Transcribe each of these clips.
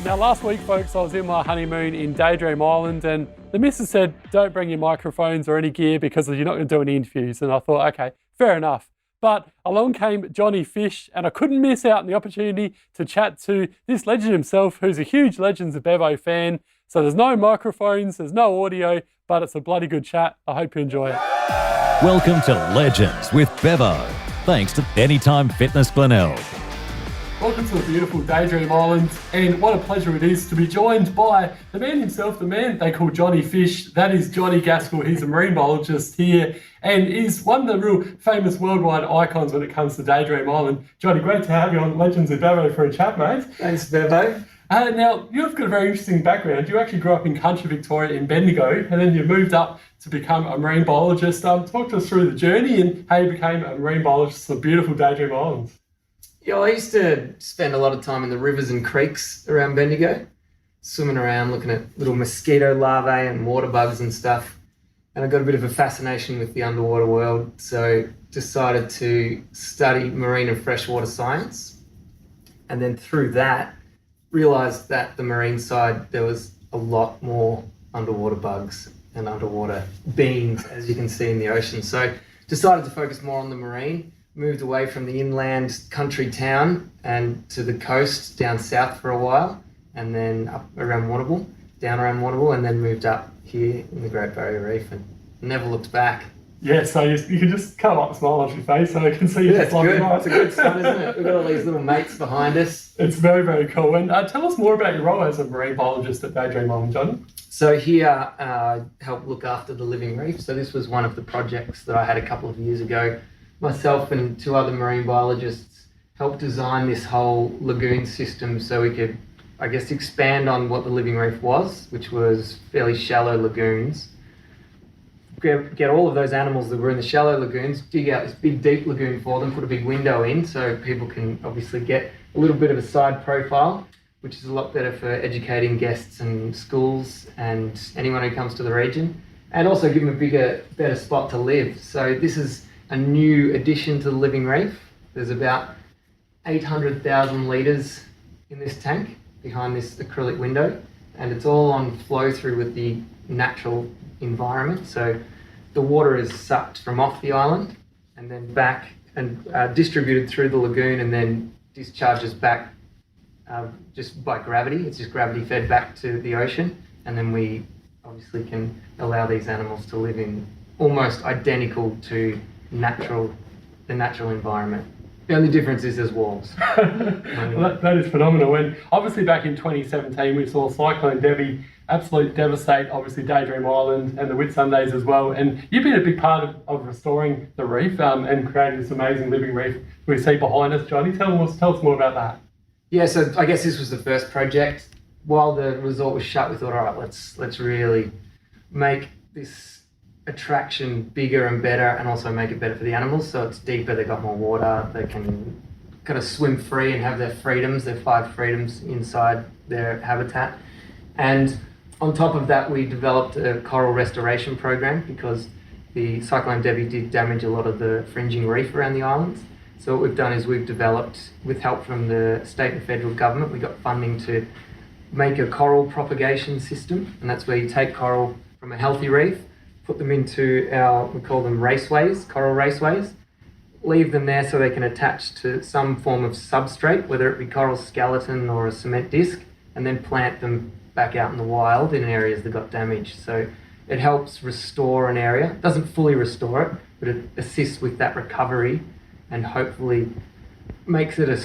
Now last week, folks, I was in my honeymoon in Daydream Island and the missus said, don't bring your microphones or any gear because you're not going to do any interviews. And I thought, okay, fair enough. But along came Johnny Fish and I couldn't miss out on the opportunity to chat to this legend himself, who's a huge Legends of Bevo fan. So there's no microphones, there's no audio, but it's a bloody good chat. I hope you enjoy it. Welcome to Legends with Bevo. Thanks to Anytime Fitness Glenelg. Welcome to the beautiful Daydream Island, and what a pleasure it is to be joined by the man himself, the man they call Johnny Fish. That is Johnny Gaskell. He's a marine biologist here and is one of the real famous worldwide icons when it comes to Daydream Island. Johnny, great to have you on Legends of Bevo for a chat, mate. Thanks, Bevo. Now, you've got a very interesting background. You actually grew up in country Victoria in Bendigo, and then you moved up to become a marine biologist. Talk to us through the journey and how you became a marine biologist on the beautiful Daydream Islands. Yeah, I used to spend a lot of time in the rivers and creeks around Bendigo, swimming around, looking at little mosquito larvae and water bugs and stuff. And I got a bit of a fascination with the underwater world, so decided to study marine and freshwater science. And then through that, realised that the marine side, there was a lot more underwater bugs and underwater beings, as you can see in the ocean. So decided to focus more on the marine. Moved away from the inland country town and to the coast down south for a while, and then up around Warrnambool, down around Warrnambool, and then moved up here in the Great Barrier Reef and never looked back. Yeah, so you can just come up and smile on your face so I can see you. Yeah, it's good. It's a good sign, isn't it? We've got all these little mates behind us. It's very, very cool. And tell us more about your role as a marine biologist at Daydream Island, John. So here, I help look after the Living Reef. So this was one of the projects that I had a couple of years ago. Myself and two other marine biologists helped design this whole lagoon system so we could, I guess, expand on what the Living Reef was, which was fairly shallow lagoons. Get all of those animals that were in the shallow lagoons, dig out this big deep lagoon for them, put a big window in so people can obviously get a little bit of a side profile, which is a lot better for educating guests and schools and anyone who comes to the region, and also give them a better spot to live. So this is a new addition to the Living Reef. There's about 800,000 litres in this tank behind this acrylic window, and it's all on flow through with the natural environment. So the water is sucked from off the island and then back and distributed through the lagoon and then discharges back just by gravity. It's just gravity fed back to the ocean, and then we obviously can allow these animals to live in almost identical to the natural environment. The only difference is there's walls. Well, that is phenomenal. And obviously back in 2017 we saw Cyclone Debbie absolutely devastate obviously Daydream Island and the Whitsundays as well. And you've been a big part of restoring the reef and creating this amazing living reef we see behind us. Johnny, tell us more about that. Yeah, so I guess this was the first project. While the resort was shut, we thought, all right, let's really make this attraction bigger and better and also make it better for the animals. So it's deeper, they've got more water, they can kind of swim free and have their freedoms, their 5 freedoms inside their habitat. And on top of that, we developed a coral restoration program because the Cyclone Debbie did damage a lot of the fringing reef around the islands. So what we've done is we've developed, with help from the state and federal government, we got funding to make a coral propagation system, and that's where you take coral from a healthy reef, put them into we call them raceways, coral raceways, leave them there so they can attach to some form of substrate, whether it be coral skeleton or a cement disc, and then plant them back out in the wild in areas that got damaged. So it helps restore an area. It doesn't fully restore it, but it assists with that recovery and hopefully makes it a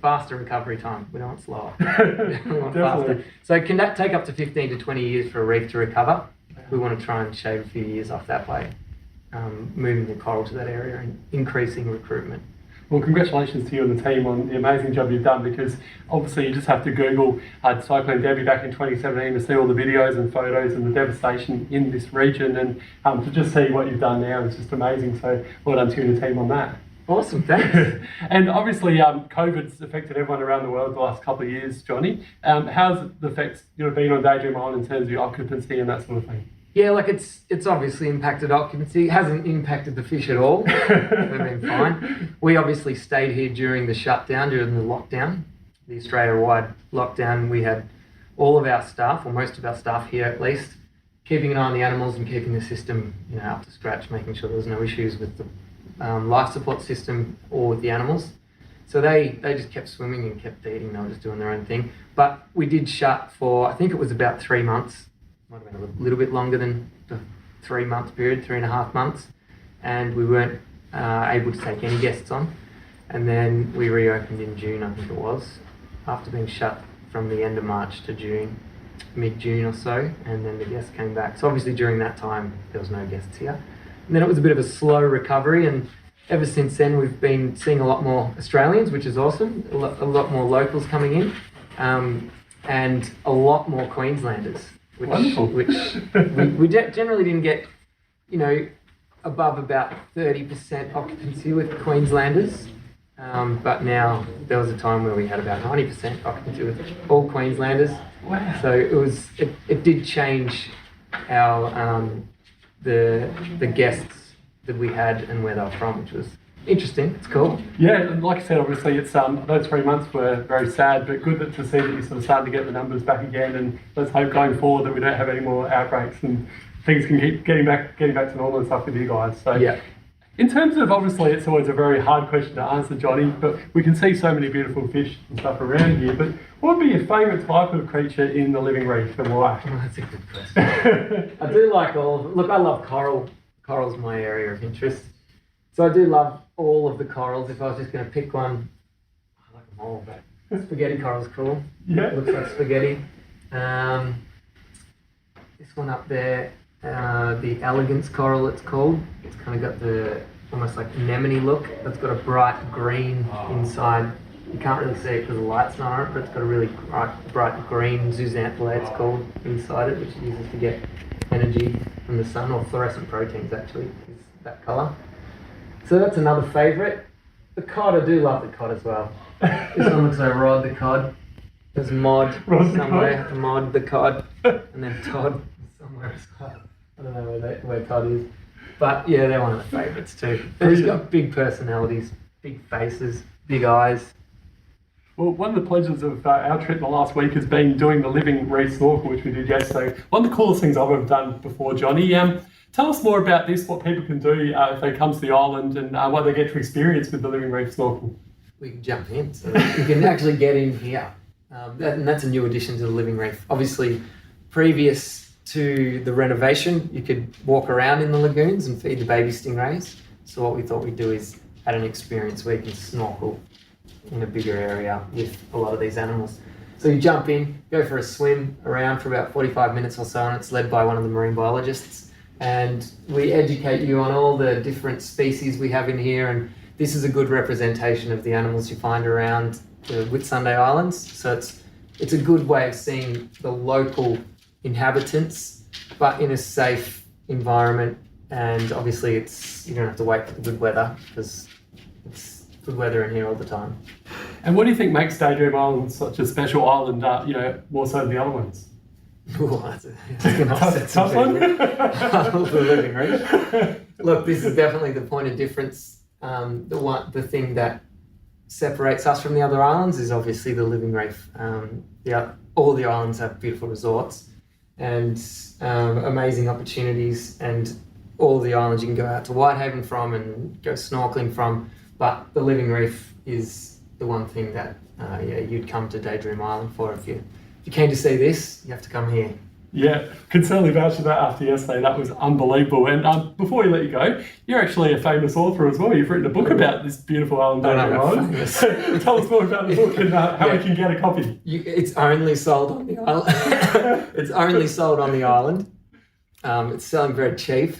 faster recovery time. We don't want slower. We want faster. So it can take up to 15 to 20 years for a reef to recover. We want to try and shave a few years off that way, moving the coral to that area and increasing recruitment. Well, congratulations to you and the team on the amazing job you've done, because obviously you just have to Google Cyclone Debbie back in 2017 to see all the videos and photos and the devastation in this region, and to just see what you've done now is just amazing. So well done to you and the team on that. Awesome, thanks. And obviously COVID's affected everyone around the world the last couple of years, Johnny. How's the effects been on Daydream Island in terms of your occupancy and that sort of thing? Yeah, like it's obviously impacted occupancy. It hasn't impacted the fish at all. We've been fine. We obviously stayed here during the shutdown, during the lockdown. the Australia-wide lockdown, we had all of our staff, or most of our staff here at least, keeping an eye on the animals and keeping the system, up to scratch, making sure there was no issues with the life support system or with the animals. So they just kept swimming and kept eating. They were just doing their own thing. But we did shut for, I think it was about 3 months. Might have been a little bit longer than the 3 month period, 3.5 months. And we weren't able to take any guests on. And then we reopened in June, I think it was, after being shut from the end of March to June, mid-June or so. And then the guests came back. So obviously during that time, there was no guests here. And then it was a bit of a slow recovery, and ever since then we've been seeing a lot more Australians, which is awesome, a lot more locals coming in, and a lot more Queenslanders, which we generally didn't get, above about 30% occupancy with Queenslanders, but now there was a time where we had about 90% occupancy with all Queenslanders. Wow. So it did change our the guests that we had and where they were from, which was interesting. It's cool. Yeah, and like I said, obviously it's those 3 months were very sad, but good to see that you're sort of starting to get the numbers back again, and let's hope going forward that we don't have any more outbreaks and things can keep getting back to normal and stuff with you guys. So yeah. In terms of, obviously it's always a very hard question to answer, Johnny, but we can see so many beautiful fish and stuff around here, but what would be your favourite type of creature in the Living Reef and why? Oh, that's a good question. I do like all of them. Look, I love coral. Coral's my area of interest. So I do love all of the corals. If I was just going to pick one, I like them all, but spaghetti coral's cool. Yeah. It looks like spaghetti. This one up there, the elegance coral it's called. It's kind of got the almost like anemone look. It's got a bright green inside. You can't really see it because the light's not on it, but it's got a really bright green zooxanthellae, it's called, inside it, which it uses to get energy from the sun, or fluorescent proteins actually, is that colour. So that's another favourite. The cod, I do love the cod as well. This one looks like Rod the cod. There's Mod somewhere, Mod the cod, and then Todd somewhere as well. I don't know where Todd is. But yeah, they're one of the favourites too. They've just got big personalities, big faces, big eyes. Well, one of the pleasures of our trip the last week has been doing the Living Reef snorkel, which we did yesterday. One of the coolest things I've ever done before, Johnny. Tell us more about this, what people can do if they come to the island, and what they get to experience with the Living Reef snorkel. We can jump in, so you can actually get in here. And that's a new addition to the Living Reef. Obviously, previous to the renovation, you could walk around in the lagoons and feed the baby stingrays. So what we thought we'd do is add an experience where you can snorkel in a bigger area with a lot of these animals. So you jump in, go for a swim around for about 45 minutes or so, and it's led by one of the marine biologists. And we educate you on all the different species we have in here, and this is a good representation of the animals you find around the Whitsunday Islands. So it's a good way of seeing the local inhabitants, but in a safe environment. And obviously you don't have to wait for the good weather, because it's good weather in here all the time. And what do you think makes Daydream Island such a special island, more so than the other ones? Oh, that's going to upset some people. The Living Reef. Look, this is definitely the point of difference. The thing that separates us from the other islands is obviously the Living Reef. All the islands have beautiful resorts and amazing opportunities, and all the islands you can go out to Whitehaven from and go snorkeling from, but the Living Reef is the one thing that you'd come to Daydream Island for. If you're keen to see this, you have to come here. Yeah, can certainly vouch for that after yesterday. That was unbelievable. And before we let you go, you're actually a famous author as well. You've written a book about this beautiful island, Daydream Island. Tell us more about the book and how we can get a copy. It's only sold on the island. It's only sold on the island. It's selling very cheap.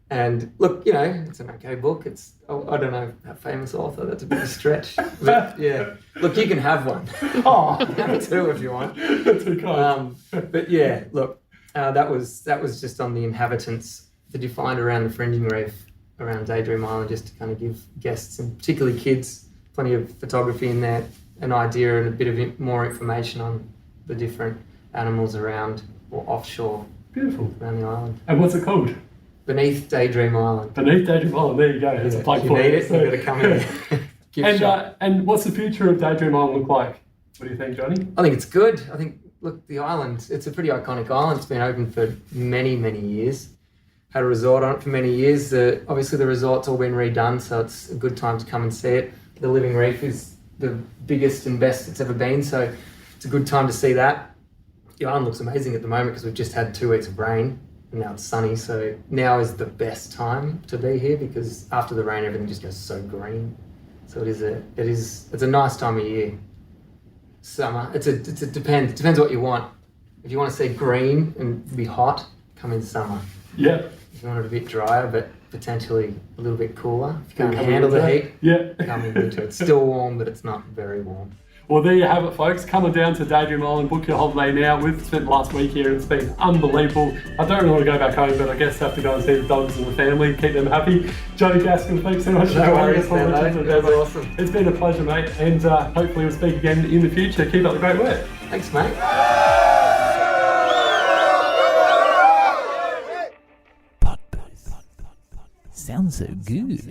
And look, it's an okay book. I don't know, a famous author, that's a bit of a stretch. But yeah, look, you can have one. Oh, have two if you want. That's too kind. But yeah, look, that was just on the inhabitants that you find around the fringing reef, around Daydream Island, just to kind of give guests, and particularly kids, plenty of photography in there, an idea and a bit of more information on the different animals around or offshore. Beautiful. Around the island. And what's it called? Beneath Daydream Island. Beneath Daydream Island, there you go. It's a plug for it. You've got to come here. And what's the future of Daydream Island look like? What do you think, Johnny? I think it's good. I think, look, the island, it's a pretty iconic island. It's been open for many, many years. Had a resort on it for many years. Obviously, the resort's all been redone, so it's a good time to come and see it. The Living Reef is the biggest and best it's ever been, so it's a good time to see that. The island looks amazing at the moment because we've just had 2 weeks of rain, and now it's sunny, so now is the best time to be here because after the rain, everything just goes so green. So it's a nice time of year. Summer, it depends what you want. If you want to see green and be hot, come in summer. Yeah. If you want it a bit drier, but potentially a little bit cooler, if you can't handle the heat, come in winter. It's still warm, but it's not very warm. Well, there you have it, folks. Come on down to Daydream Island, book your holiday now. We've spent the last week here and it's been unbelievable. I don't really want to go back home, but I guess I have to go and see the dogs and the family, keep them happy. Johnny Gaskell, thanks so much for joining us on Legends of Bevo. Awesome. It's been a pleasure, mate, and hopefully we'll speak again in the future. Keep up the great work. Thanks, mate. PodBooth. Sounds so good.